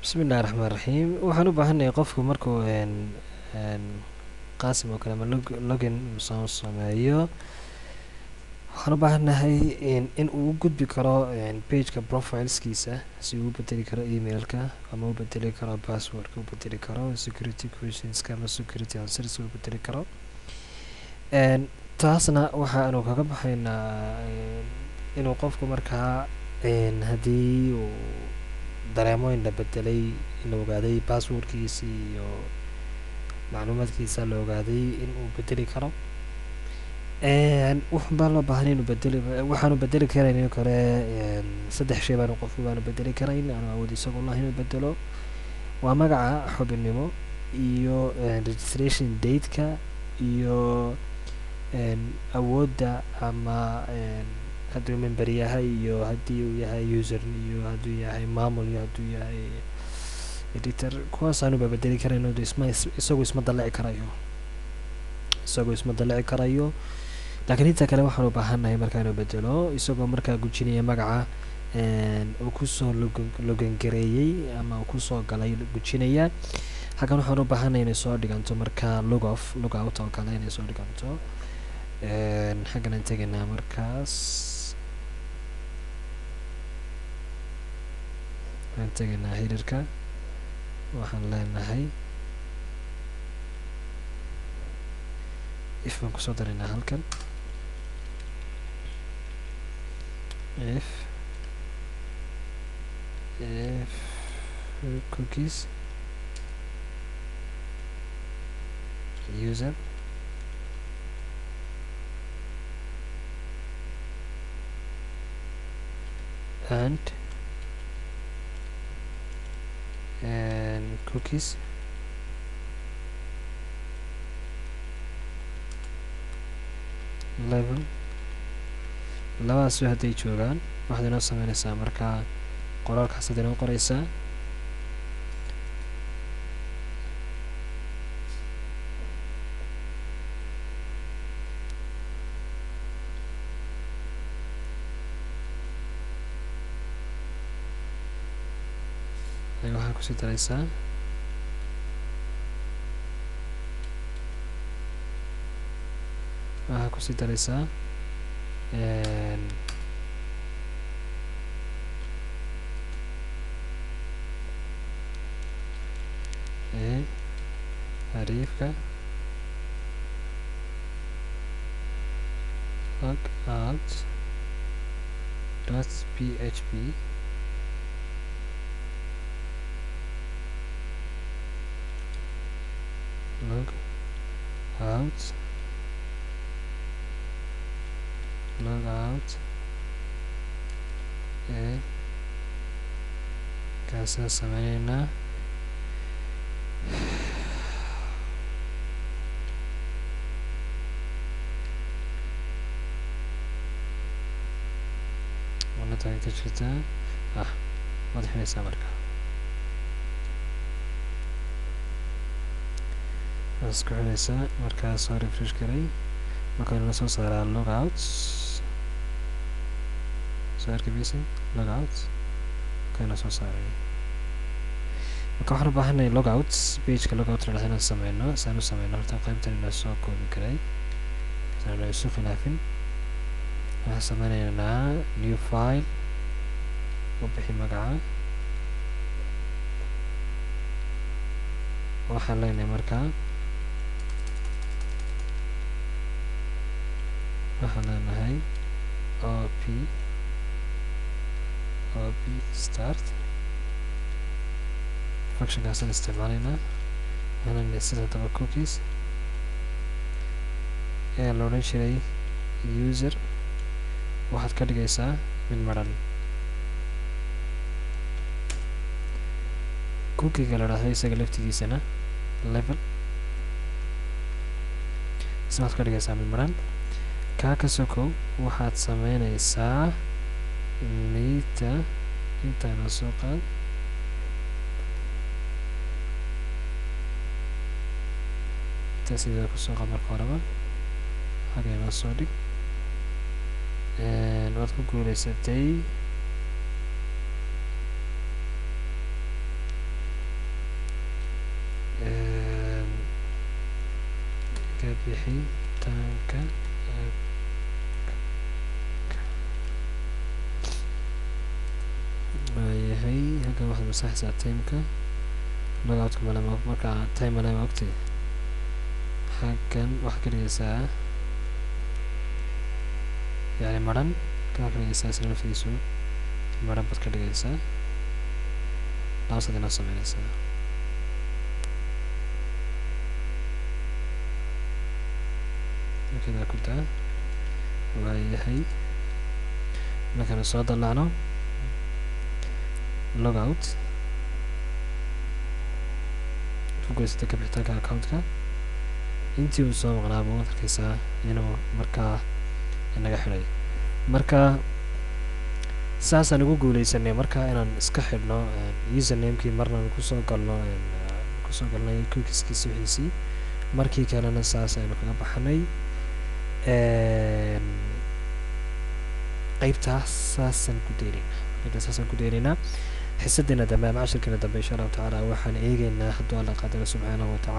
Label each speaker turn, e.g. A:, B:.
A: bismillahi raxmaan raxiim. waxaan u baahannahay qofku markuu qaasim oo kale ama login soo sameeyo, waxaan u baahannahay in uu u gudbi karo pageka profileskiisa, si uu u bedeli karo emailka ama u bedeli karo passwordka, u bedeli karo security questionska ama security answers u bedeli karo. taasna waxaanu kaga baxaynaa inuu qofku markaa haddii uu dareemo in la bedelay, in la ogaaday passwordkiisa iyo macluumaadkiisa la ogaaday in uu bedeli karo. wuxun baa loo baahan inuu waxaanu bedeli karayn kale 3 shay baanu qofku baanu bedeli karayn, aanu awood isagu lahayn inuu bedelo. waa magaca xubinnimo iyo registration dateka iyo awoodda ama hadduu member yahay iyo haddii uu yahay user iyo hadduu yahay maamul iyo hadduu yahay editor. kuwaasaanu bedeli karayn isagu isma dalaci karayo. laakiin inta kale waxaan u baahannahay markaanu bedelo isagoo markaa gujinaya magaca uu kusoo logangareeyey ama uu kusoo galay gujinaya. halkan waxaan u baahannahay inay soo dhiganto markaa logout oo kale inay soo dhiganto. xaggan aan tegaynaa markaas aan tegaynaa xiriirka. waxaan leenahay if baan kusoo daraynaa halkan if cookies user and cookies level. labadaas hadday joogaan waxaad inoo sameynaysaa markaa qoraalkaas ad inoo qoraysaa. waxaa kusii daraysaa xariifka logout .php logout kaasaan sameyneynaa. wanata ka jirtaa waad xinaysaa markaa waad isku xinaysaa. markaas soo refresh garay markaanu la soo saaraa logout soo arkabaysin logout kana soo saaray. marka waxaan u baahannahay logout pageka logout la inaan sameyno. saan u sameyno horta qaybtan inaa soo koobi karay saan isu khilaafin. waxaan sameynaynaa new file u bixi magaca. waxaan leenahay markaa waxaan leenahay op start functionkaasaan isticmaalaynaa. waxaan sida daba cookies ayaa la odhan jiray user waxaad ka dhigaysaa mid maran. cookiga la dhahdo isaga laftigiisana level isna waxaad ka dhigaysaa mid maran. kaa ka sokow waxaad sameynaysaa nita intaana soo qaad intaa sidaa kusoo qaad marka horeba xaggeena soo dhig. waad ku guuleysatay bixitaanka waayahay halkan waxaad masaxaysaa timeka logoutka male marka time male maogti halkan waxaad ka dhigaysaa yani maran kan ka dhigaysaa isla naftiisu maran baad ka dhigaysaa laasaad inaa sameynaysaa كذا كنت وهي مثلا soo dalacno logout fogeysata ka bixitaanka accountka intii uu soo maqnaa buu arkaysaa inuu markaa inaga xidhay marka saasaan ugu guuleysanay marka inaan iska xidhno usernamekii marna kusoo galnay cookieskiisi wixiisii markii kalena saas aynu kaga baxnay qaybtaas saasaan ku daynaynaa xisadeena dambe ama cashirkeena dambe insha allahu tacaala waxaan eegaynaa hadduu alla qadaro subxaanahu watacaala